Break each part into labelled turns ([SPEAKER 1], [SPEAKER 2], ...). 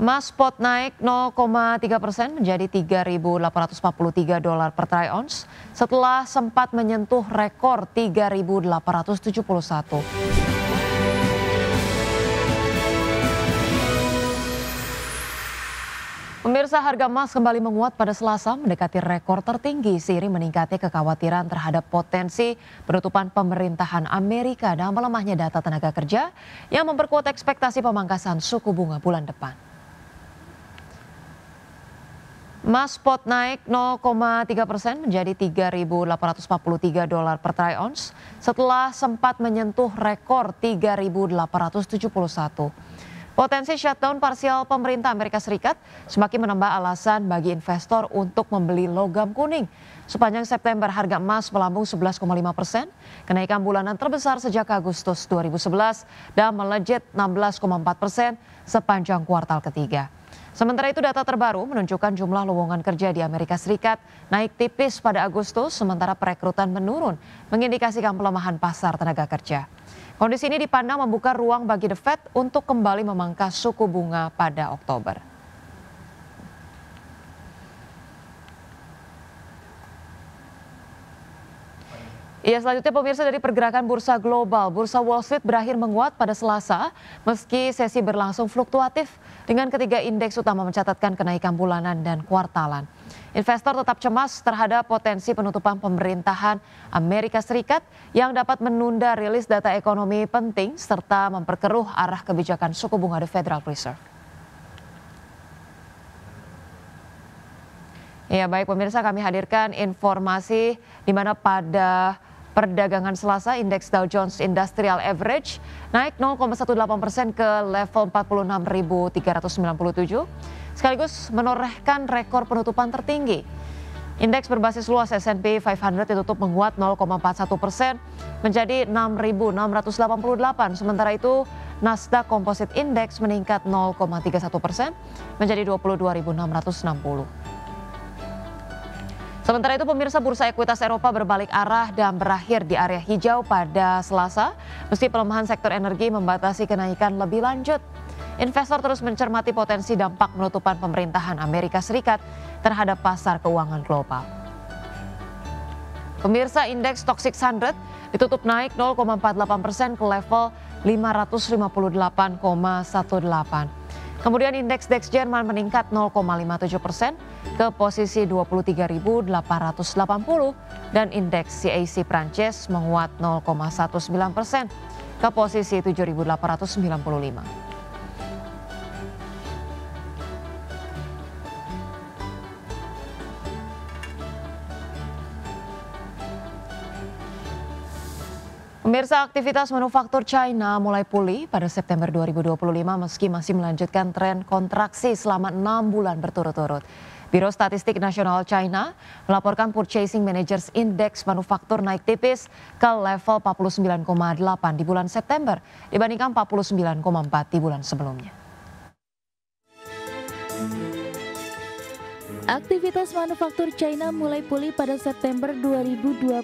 [SPEAKER 1] Emas spot naik 0,3% menjadi $3.843 per troy ounce setelah sempat menyentuh rekor 3.871. Pemirsa, harga emas kembali menguat pada Selasa mendekati rekor tertinggi seiring meningkatnya kekhawatiran terhadap potensi penutupan pemerintahan Amerika dan melemahnya data tenaga kerja yang memperkuat ekspektasi pemangkasan suku bunga bulan depan. Emas spot naik 0,3% menjadi $3.843 per troy ounce setelah sempat menyentuh rekor 3.871. Potensi shutdown parsial pemerintah Amerika Serikat semakin menambah alasan bagi investor untuk membeli logam kuning. Sepanjang September harga emas melambung 11,5%, kenaikan bulanan terbesar sejak Agustus 2011 dan melejit 16,4% sepanjang kuartal ketiga. Sementara itu data terbaru menunjukkan jumlah lowongan kerja di Amerika Serikat naik tipis pada Agustus sementara perekrutan menurun, mengindikasikan pelemahan pasar tenaga kerja. Kondisi ini dipandang membuka ruang bagi The Fed untuk kembali memangkas suku bunga pada Oktober. Selanjutnya pemirsa, dari pergerakan bursa global, bursa Wall Street berakhir menguat pada Selasa meski sesi berlangsung fluktuatif dengan ketiga indeks utama mencatatkan kenaikan bulanan dan kuartalan. Investor tetap cemas terhadap potensi penutupan pemerintahan Amerika Serikat yang dapat menunda rilis data ekonomi penting serta memperkeruh arah kebijakan suku bunga The Federal Reserve. Baik pemirsa, kami hadirkan informasi di mana pada perdagangan Selasa indeks Dow Jones Industrial Average naik 0,18% ke level 46.397. Sekaligus menorehkan rekor penutupan tertinggi. Indeks berbasis luas S&P 500 ditutup menguat 0,41% menjadi 6.688. Sementara itu Nasdaq Composite Index meningkat 0,31% menjadi 22.660. Sementara itu pemirsa, bursa ekuitas Eropa berbalik arah dan berakhir di area hijau pada Selasa meski pelemahan sektor energi membatasi kenaikan lebih lanjut. Investor terus mencermati potensi dampak penutupan pemerintahan Amerika Serikat terhadap pasar keuangan global. Pemirsa, indeks Stoxx 600 ditutup naik 0,48% ke level 558,18. Kemudian indeks DAX Jerman meningkat 0,57% ke posisi 23.880 dan indeks CAC Prancis menguat 0,19% ke posisi 7.895. Pemirsa, aktivitas manufaktur China mulai pulih pada September 2025 meski masih melanjutkan tren kontraksi selama 6 bulan berturut-turut. Biro Statistik Nasional China melaporkan Purchasing Managers Index manufaktur naik tipis ke level 49,8 di bulan September dibandingkan 49,4 di bulan sebelumnya.
[SPEAKER 2] Aktivitas manufaktur China mulai pulih pada September 2025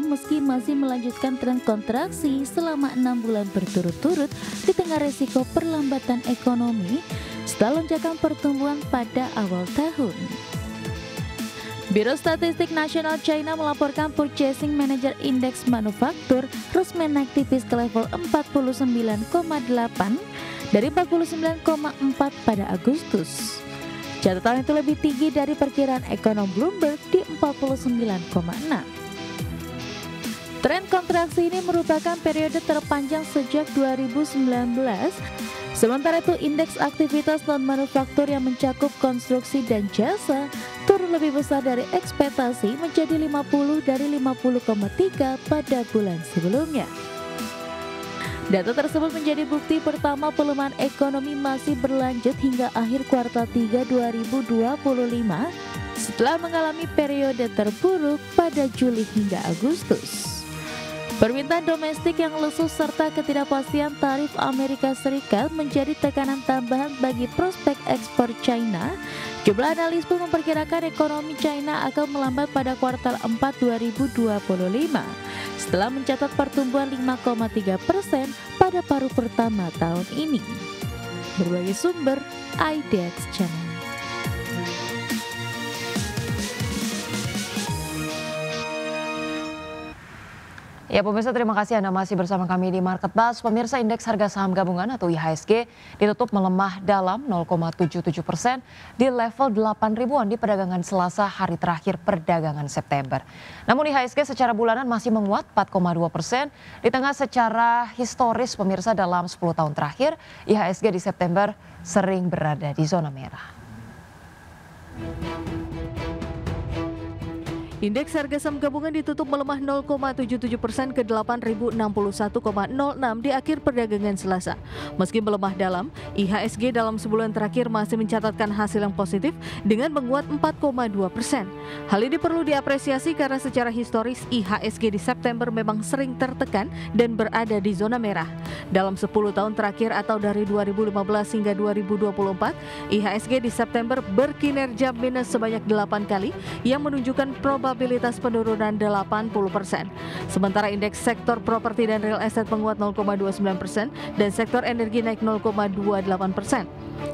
[SPEAKER 2] meski masih melanjutkan tren kontraksi selama 6 bulan berturut-turut di tengah resiko perlambatan ekonomi setelah lonjakan pertumbuhan pada awal tahun. Biro Statistik Nasional China melaporkan Purchasing Manager Index manufaktur resmi naik tipis ke level 49,8 dari 49,4 pada Agustus. Catatan itu lebih tinggi dari perkiraan ekonom Bloomberg di 49,6. Tren kontraksi ini merupakan periode terpanjang sejak 2019. Sementara itu indeks aktivitas non-manufaktur yang mencakup konstruksi dan jasa turun lebih besar dari ekspektasi menjadi 50 dari 50,3 pada bulan sebelumnya. Data tersebut menjadi bukti pertama pelemahan ekonomi masih berlanjut hingga akhir kuartal 3 2025 setelah mengalami periode terburuk pada Juli hingga Agustus. Permintaan domestik yang lesu serta ketidakpastian tarif Amerika Serikat menjadi tekanan tambahan bagi prospek ekspor China. Jumlah analis pun memperkirakan ekonomi China akan melambat pada kuartal 4 2025 setelah mencatat pertumbuhan 5,3% pada paruh pertama tahun ini. Berbagai sumber IDX Channel.
[SPEAKER 1] Ya pemirsa, terima kasih Anda masih bersama kami di Market Buzz. Pemirsa, indeks harga saham gabungan atau IHSG ditutup melemah dalam 0,77% di level 8.000-an di perdagangan Selasa hari terakhir perdagangan September. Namun IHSG secara bulanan masih menguat 4,2% di tengah secara historis pemirsa dalam 10 tahun terakhir IHSG di September sering berada di zona merah.
[SPEAKER 2] Indeks harga saham gabungan ditutup melemah 0,77% ke 8.061,06 di akhir perdagangan Selasa. Meski melemah dalam, IHSG dalam sebulan terakhir masih mencatatkan hasil yang positif dengan menguat 4,2%. Hal ini perlu diapresiasi karena secara historis IHSG di September memang sering tertekan dan berada di zona merah. Dalam 10 tahun terakhir atau dari 2015 hingga 2024, IHSG di September berkinerja minus sebanyak 8 kali yang menunjukkan probabilitas penurunan 80%. Sementara indeks sektor properti dan real estate menguat 0,29% dan sektor energi naik 0,28%.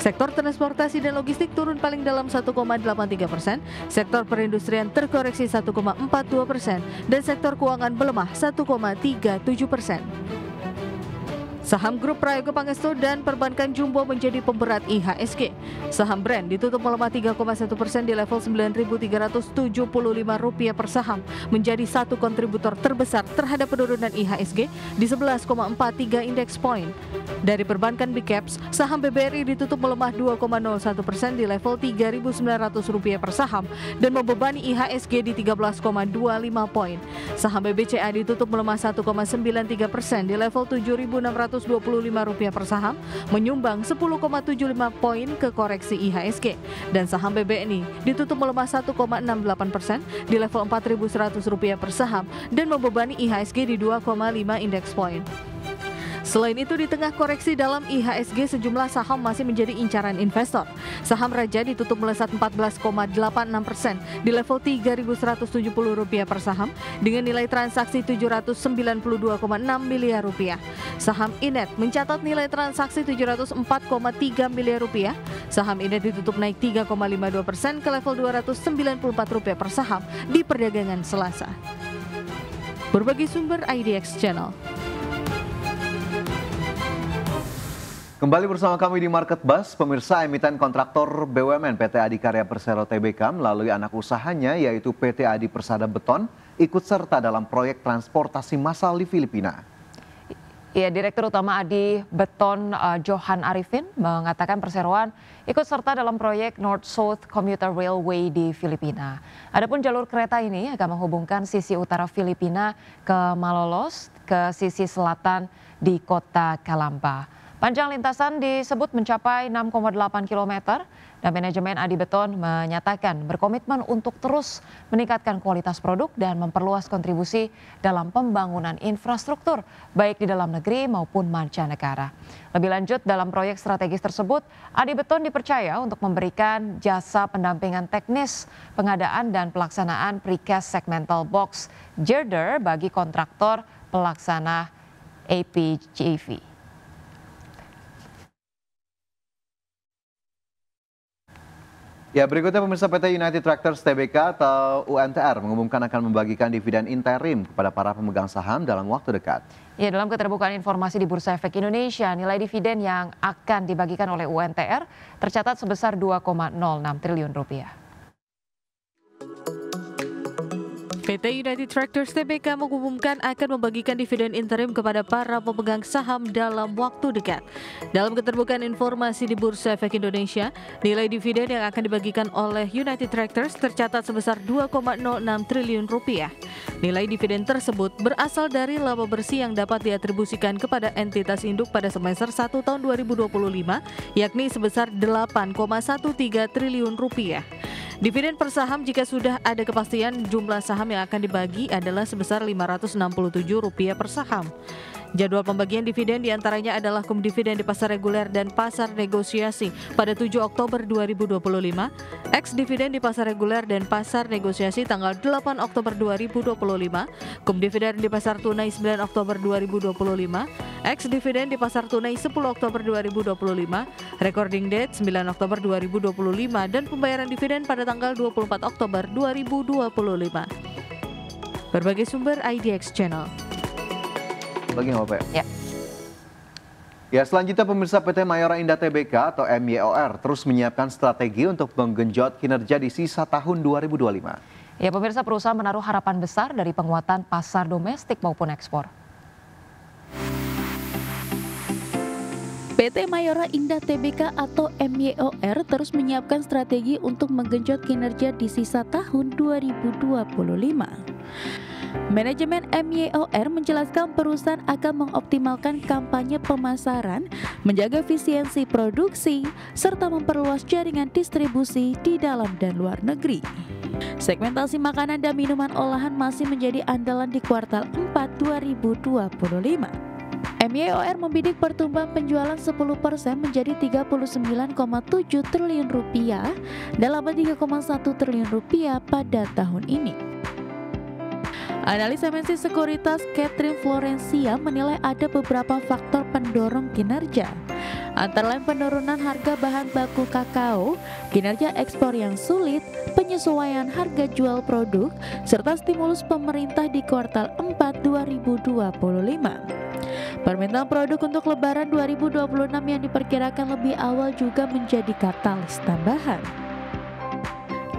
[SPEAKER 2] Sektor transportasi dan logistik turun paling dalam 1,83%, sektor perindustrian terkoreksi 1,42% dan sektor keuangan melemah 1,37%. Saham grup Prayogo Pangestu dan perbankan Jumbo menjadi pemberat IHSG. Saham Brand ditutup melemah 3,1% di level Rp9.375 per saham, menjadi satu kontributor terbesar terhadap penurunan IHSG di 11,43 indeks point. Dari perbankan Big Caps, saham BBRI ditutup melemah 2,01% di level Rp3.900 per saham dan membebani IHSG di 13,25 poin. Saham BBCA ditutup melemah 1,93% di level Rp7.625 per saham, menyumbang 10,75 poin ke koreksi IHSG. Dan saham BBNI ditutup melemah 1,68% di level Rp4.100 per saham dan membebani IHSG di 2,5 indeks poin. Selain itu, di tengah koreksi dalam IHSG, sejumlah saham masih menjadi incaran investor. Saham Raja ditutup melesat 14,86% di level Rp3.170 per saham dengan nilai transaksi Rp792,6 miliar. Saham Inet mencatat nilai transaksi Rp704,3 miliar. Saham Inet ditutup naik 3,52% ke level Rp294 per saham di perdagangan Selasa. Berbagai sumber IDX Channel.
[SPEAKER 3] Kembali bersama kami di Market Buzz, pemirsa. Emiten kontraktor BUMN PT Adikarya Persero Tbk melalui anak usahanya yaitu PT Adi Persada Beton ikut serta dalam proyek transportasi massal di Filipina.
[SPEAKER 1] Ya, Direktur Utama Adi Beton Johan Arifin mengatakan perseroan ikut serta dalam proyek North-South Commuter Railway di Filipina. Adapun jalur kereta ini akan menghubungkan sisi utara Filipina ke Malolos ke sisi selatan di kota Calamba. Panjang lintasan disebut mencapai 6,8 km dan manajemen Adi Beton menyatakan berkomitmen untuk terus meningkatkan kualitas produk dan memperluas kontribusi dalam pembangunan infrastruktur baik di dalam negeri maupun mancanegara. Lebih lanjut, dalam proyek strategis tersebut, Adi Beton dipercaya untuk memberikan jasa pendampingan teknis, pengadaan dan pelaksanaan precast segmental box girder bagi kontraktor pelaksana APJV.
[SPEAKER 3] Ya, berikutnya pemirsa, PT United Tractors Tbk atau UNTR mengumumkan akan membagikan dividen interim kepada para pemegang saham dalam waktu dekat.
[SPEAKER 1] Ya, dalam keterbukaan informasi di Bursa Efek Indonesia, nilai dividen yang akan dibagikan oleh UNTR tercatat sebesar Rp2,06 triliun.
[SPEAKER 2] PT United Tractors Tbk mengumumkan akan membagikan dividen interim kepada para pemegang saham dalam waktu dekat. Dalam keterbukaan informasi di Bursa Efek Indonesia, nilai dividen yang akan dibagikan oleh United Tractors tercatat sebesar Rp2,06 triliun. Nilai dividen tersebut berasal dari laba bersih yang dapat diatribusikan kepada entitas induk pada semester 1 tahun 2025, yakni sebesar Rp8,13 triliun. Dividen per saham jika sudah ada kepastian jumlah saham yang akan dibagi adalah sebesar Rp567 per saham.
[SPEAKER 4] Jadwal pembagian dividen diantaranya adalah kum dividen di pasar reguler dan pasar negosiasi pada 7 Oktober 2025, ex dividen di pasar reguler dan pasar negosiasi tanggal 8 Oktober 2025, kum dividen di pasar tunai 9 Oktober 2025, ex dividen di pasar tunai 10 Oktober 2025, recording date 9 Oktober 2025, dan pembayaran dividen pada tanggal 24 Oktober 2025. Berbagai sumber IDX Channel.
[SPEAKER 3] Bagi nggak Pak?
[SPEAKER 1] Ya.
[SPEAKER 3] Ya, selanjutnya pemirsa, PT Mayora Indah Tbk atau MYOR terus menyiapkan strategi untuk menggenjot kinerja di sisa tahun 2025.
[SPEAKER 1] Ya, pemirsa, perusahaan menaruh harapan besar dari penguatan pasar domestik maupun ekspor.
[SPEAKER 2] PT Mayora Indah Tbk atau MYOR terus menyiapkan strategi untuk menggenjot kinerja di sisa tahun 2025. Manajemen MYOR menjelaskan perusahaan akan mengoptimalkan kampanye pemasaran, menjaga efisiensi produksi, serta memperluas jaringan distribusi di dalam dan luar negeri. Segmentasi makanan dan minuman olahan masih menjadi andalan di kuartal 4 2025. MYOR membidik pertumbuhan penjualan 10% menjadi 39,7 triliun rupiah dan laba 3,1 triliun rupiah pada tahun ini. Analis MNC Sekuritas Catherine Florencia menilai ada beberapa faktor pendorong kinerja, antara lain penurunan harga bahan baku kakao, kinerja ekspor yang sulit, penyesuaian harga jual produk, serta stimulus pemerintah di kuartal 4 2025. Permintaan produk untuk Lebaran 2026 yang diperkirakan lebih awal juga menjadi katalis tambahan.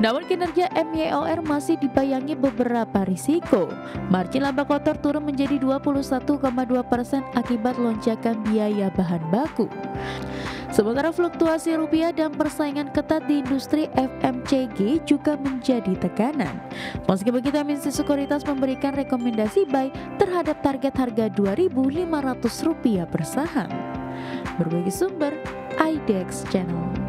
[SPEAKER 2] Namun kinerja MYOR masih dibayangi beberapa risiko. Margin laba kotor turun menjadi 21,2% akibat lonjakan biaya bahan baku. Sementara fluktuasi rupiah dan persaingan ketat di industri FMCG juga menjadi tekanan. Meski begitu, MNC Sekuritas memberikan rekomendasi buy terhadap target harga Rp2.500 per saham. Berbagai sumber IDX Channel.